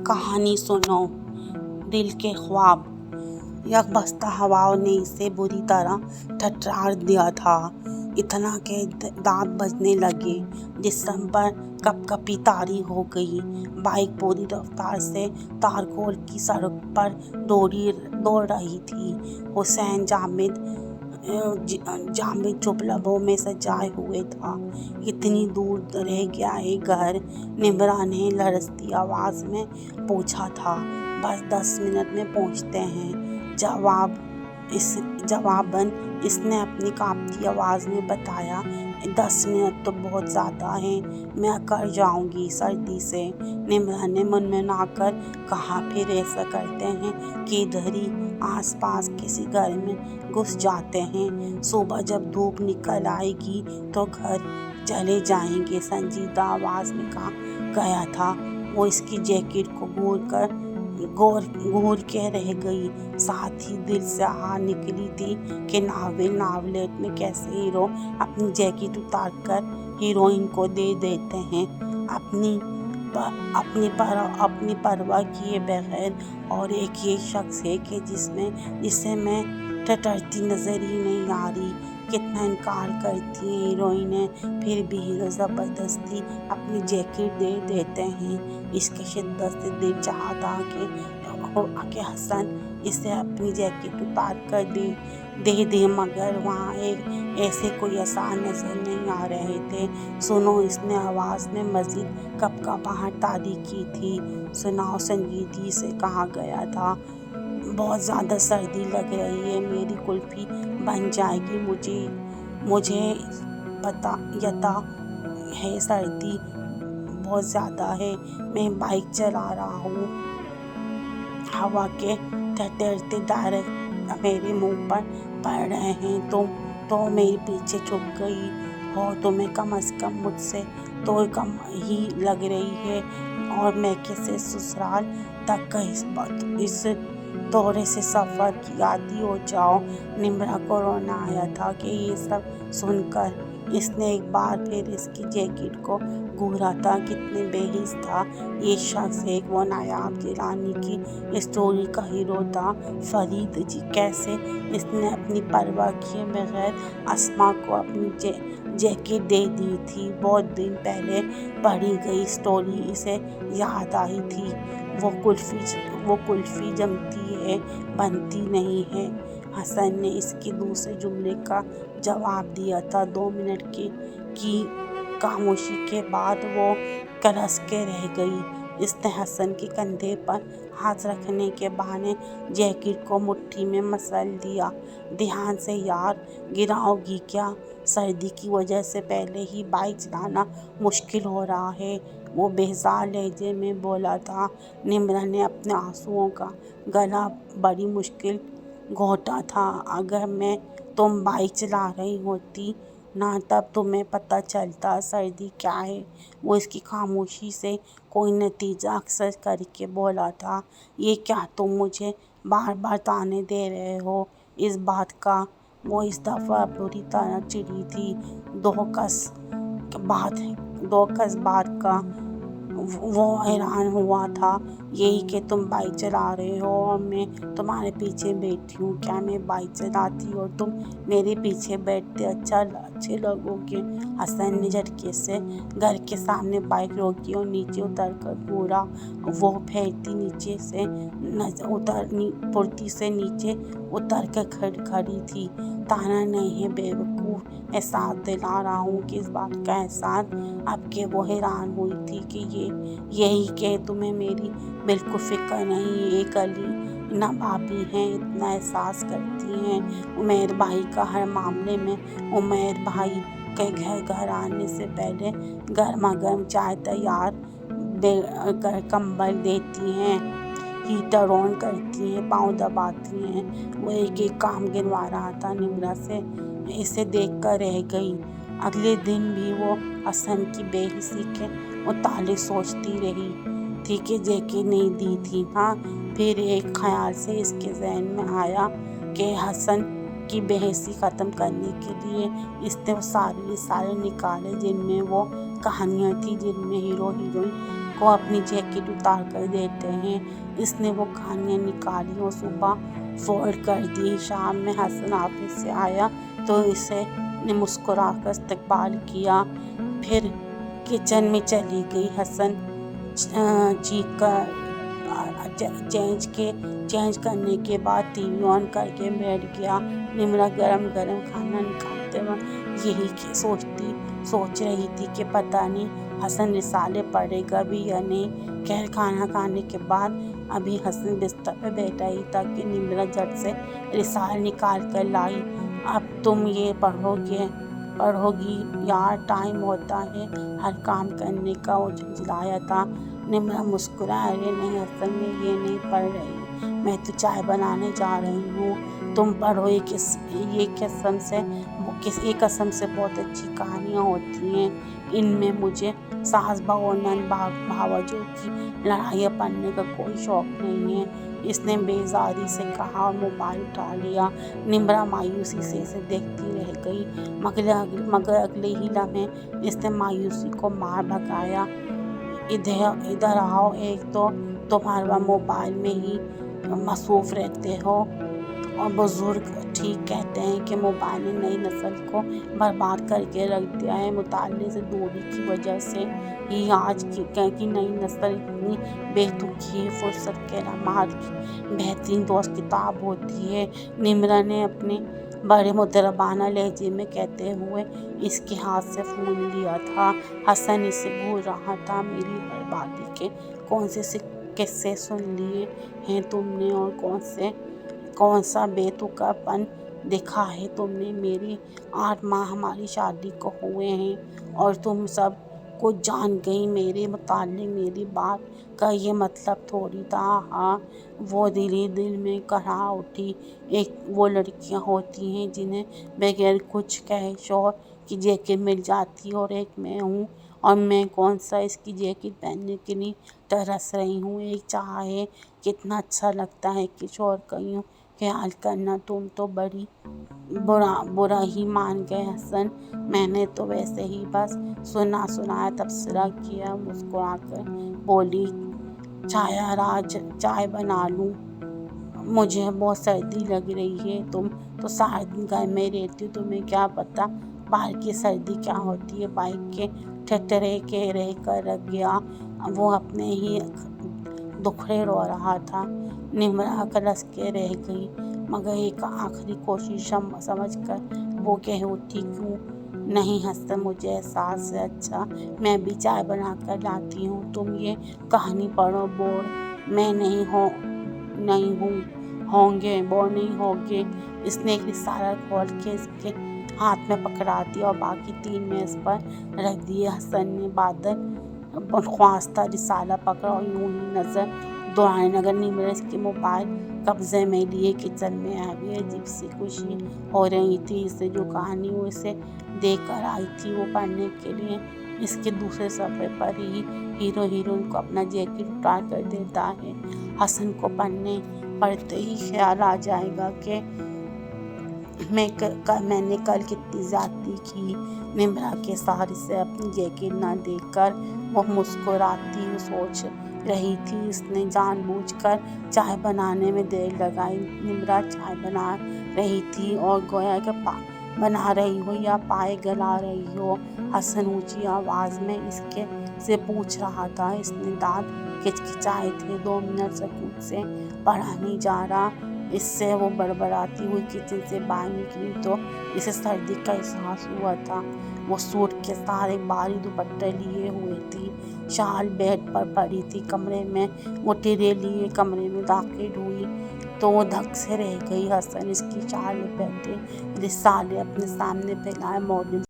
कहानी सुनो, दिल के ख्वाब। यकबस्ता हवाओं ने इसे बुरी तरह ठठा दिया था, इतना के दांत बजने लगे। जिस्म पर कपकपी तारी हो गई। बाइक पूरी रफ्तार से तारकोल की सड़क पर दौड़ रही थी। हुसैन जामिद चुप लबों में सजाए हुए था। कितनी दूर रह गया है घर? निम्रा ने लरजती आवाज में पूछा था। बस 10 मिनट में पहुंचते हैं, जवाबन इसने अपनी कांपती आवाज में बताया। 10 मिनट तो बहुत ज़्यादा हैं, मैं अकड़ जाऊंगी सर्दी से, निम्रा ने मुनमुनाकर कहा। फिर ऐसा करते हैं कि इधर ही आसपास किसी घर में घुस जाते हैं, सुबह जब धूप निकल आएगी तो घर चले जाएंगे, संजीदा आवाज में कहा गया था। वो इसकी जैकेट को घूर के रह गई। साथ ही दिल से आह निकली थी कि नावलेट में कैसे हीरो अपनी जैकेट उतार कर हीरोइन को दे देते हैं, अपनी परवाह किए बगैर। और एक ये शख्स है कि जिसे मैं ठठरती नजर ही नहीं आ रही। कितना इनकार करती है हीरोइनें, फिर भी हीरो ज़बरदस्ती अपनी जैकेट दे देते हैं। इसके शिद्दत से दिल चाहता कि हसन इसे अपनी जैकेट उतार कर दे, मगर वहाँ ऐसे कोई आसान नजर नहीं आ रहे थे। सुनो, इसने आवाज़ में मज़ीद कपकपाहट तारी की थी। सुनाओ, संजीदगी से कहा गया था। बहुत ज़्यादा सर्दी लग रही है, मेरी कुल्फ़ी बन जाएगी। मुझे पता है सर्दी बहुत ज़्यादा है, मैं बाइक चला रहा हूँ। हवा के ठठेरते डायरेक्ट मेरे मुंह पर पड़ रहे हैं। तुम तो मेरे पीछे छुप गई हो, तुम्हें कम से कम मुझसे तो कम ही लग रही है। और मैं कैसे ससुराल तक का इस दौरे से सफ़र की आदी हो जाओ। निम्रा को रोना आया था कि ये सब सुनकर। इसने एक बार फिर इसकी जैकेट को घूरा था। कितने बेहिस था ये शख्स। एक वो नायाब जिलानी की स्टोरी का हीरो था, फरीद जी। कैसे इसने अपनी परवाह किए बगैर अस्मा को अपनी जैकेट दे दी थी। बहुत दिन पहले पढ़ी गई स्टोरी इसे याद आई थी। वो कुल्फ़ी जमती है, बनती नहीं है। हसन ने इसके दूसरे जुमले का जवाब दिया था। 2 मिनट की खामोशी के बाद वो करस के रह गई। इसने हसन के कंधे पर हाथ रखने के बहाने जैकेट को मुट्ठी में मसल दिया। ध्यान से यार, गिराओगी क्या? सर्दी की वजह से पहले ही बाइक चलाना मुश्किल हो रहा है, वो बेजार लहजे में बोला था। निम्रा ने अपने आंसुओं का गला बड़ी मुश्किल घोटा था। अगर तुम बाइक चला रही होती ना, तब तुम्हें पता चलता सर्दी क्या है। वो इसकी खामोशी से कोई नतीजा अक्सर करके बोला था। ये क्या तुम मुझे बार बार ताने दे रहे हो इस बात का? वो इस दफ़ा बुरी तरह चिढ़ी थी। दो कस बात का वो हैरान हुआ था। यही कि तुम बाइक चला रहे हो और मैं तुम्हारे पीछे बैठी हूँ। क्या मैं बाइक चलाती और तुम मेरे पीछे बैठते अच्छे लोगोगे? हसन ने झटके से घर के सामने बाइक रोकी और नीचे उतर कर घूरा। वो फुर्ती से नीचे उतर कर खड़ी थी। ताना नहीं है बेवकूफ़, एहसास दिला रहा हूँ कि इस बात का एहसास। अब के वो हैरान हुई थी कि यही कि तुम्हें मेरी बिल्कुल फिक्र नहीं। एक अली ना भाभी हैं, इतना एहसास करती हैं उमैर भाई का हर मामले में। उमैर भाई के घर आने से पहले गर्मा गर्म चाय तैयार कर कंबल देती हैं, हीटर ऑन करती हैं, पाँव दबाती हैं। वो एक काम गिनवा रहा था निम्रा से, इसे देख कर रह गई। अगले दिन भी वो हसन की बेहिसी के मुतालिक सोचती रही थी कि जैकेट नहीं दी थी। हाँ, फिर एक ख्याल से इसके जहन में आया कि हसन की बेहिसी ख़त्म करने के लिए इसने वो सारे निकाले जिनमें वो कहानियाँ थी जिनमें हीरो हीरोइन को अपनी जैकेट उतार कर देते हैं। इसने वो कहानियाँ निकाली और सुबह फॉरवर्ड कर दी। शाम में हसन ऑफिस से आया तो इसे ने मुस्कुरा कर इस्तकबाल किया। फिर किचन में चली गई। हसन चीख कर चेंज करने के बाद टीवी ऑन करके बैठ गया। निम्रा गरम गरम खाना निकालते वक्त यही सोच रही थी कि पता नहीं हसन रिसाले पढ़ेगा भी या नहीं। खैर खाना खाने के बाद अभी हसन बिस्तर पे बैठा ही था कि निम्रा झट से रिसाल निकाल कर लाई। अब तुम ये पढ़ोगी यार, टाइम होता है हर काम करने का। वो झुंझलाया था। निम्रा मुस्कुराया, अरे नहीं हसन, मैं ये नहीं पढ़ रही, मैं तो चाय बनाने जा रही हूँ। तुम पढ़ो। ये कसम से बहुत अच्छी कहानियाँ होती हैं। इनमें मुझे सास बहू और नंद भावजों की लड़ाइयाँ पढ़ने का कोई शौक नहीं है। इसने बेजारी से कहा और मोबाइल उठा लिया। निम्रा मायूसी से इसे देखती रह गई, मगर अगले ही लम्हे इसने मायूसी को मार भगाया। इधर आओ, एक तो तुम्हारा मोबाइल में ही मसरूफ़ रहते हो, और बुजुर्ग ठीक कहते हैं कि मोबाइल ने नई नस्ल को बर्बाद करके रख दिया है। मुताले से दूरी की वजह से ही आज की नई नस्ल इतनी बेतुकी है। फुर्सत के लम्हात की बेहतरीन दोस्त किताब होती है, निम्रा ने अपने बड़े मुदरबाना लहजे में कहते हुए इसके हाथ से फ़ोन लिया था। हसन इसे भूल रहा था। मेरी बर्बादी के कौन से किस्से सुन लिए हैं तुमने, और कौन सा बेतुकापन देखा है तुमने। मेरी 8 माह हमारी शादी को हुए हैं और तुम सब कुछ जान गई मेरे मुताल्लिक़। मेरी बात का ये मतलब थोड़ी था। हाँ, वो दिल में कहा उठी। एक वो लड़कियां होती हैं जिन्हें बगैर कुछ कहे शौहर की जैकेट मिल जाती, और एक मैं हूँ, और मैं कौन सा इसकी जैकेट पहनने के लिए तरस रही हूँ। एक चाह है, कितना अच्छा लगता है कि शौहर का यूँ ख्याल करना। तुम तो बड़ी बुरा ही मान गए हसन, मैंने तो वैसे ही बस सुनाया तबसरा किया। मुस्कुराकर बोली, चाय बना लूं, मुझे बहुत सर्दी लग रही है। तुम तो सारा दिन घर में रहती हो, तुम्हें क्या पता बाहर की सर्दी क्या होती है। बाइक के ठटरे के रह कर रख गया। वो अपने ही दुखड़े रो रहा था। निम्रा कलस के रह गई, मगर एक आखिरी कोशिश समझकर वो कह उठी, क्यों नहीं हसन, मुझे एहसास है। अच्छा, मैं भी चाय बना कर लाती हूँ, तुम ये कहानी पढ़ो। बोर नहीं होंगे। इसने एक रिसाला खोल के इसके हाथ में पकड़ा दिया और बाकी 3 मेज़ पर रख दिए। हसन ने बादल ख्वास्ता रिसाला पकड़ा और यूं ही नज़र दौड़ाने लगा। निम्रा इसके मोबाइल कब्जे में लिए किचन में आ गई। अजीब सी खुशी हो रही थी इसे। जो कहानी वो इसे देकर आई थी वो पढ़ने के लिए इसके दूसरे सफ़े पर ही हीरोइन को अपना जैकेट उतार कर देता है। हसन को पढ़ते ही ख्याल आ जाएगा कि मैंने कल कितनी ज़्यादती की। निम्रा के सहारे से अपनी जैकेट ना देखकर वो मुस्कुराती सोच रही थी। इसने जानबूझकर चाय बनाने में देर लगाई। निम्रा चाय बना रही थी और गोया कि बना रही हो या पाए गला रही हो। हसन ऊंची आवाज़ में इसके से पूछ रहा था। इसने दांत खिचखिचाए थे। 2 मिनट सकून से पढ़ा नहीं जा रहा। इससे वो बड़बड़ाती हुई किचन से बाहर निकली तो इसे सर्दी का एहसास हुआ था। वो सूट के साथ एक भारी दुपट्टे लिए हुए थी। शाल बेड पर पड़ी थी। कमरे में वो टिरे लिए कमरे में दाखिल हुई तो वो धक से रह गई। हसन इसकी शाल लपेटे रिसाले अपने सामने फैलाए। मॉडल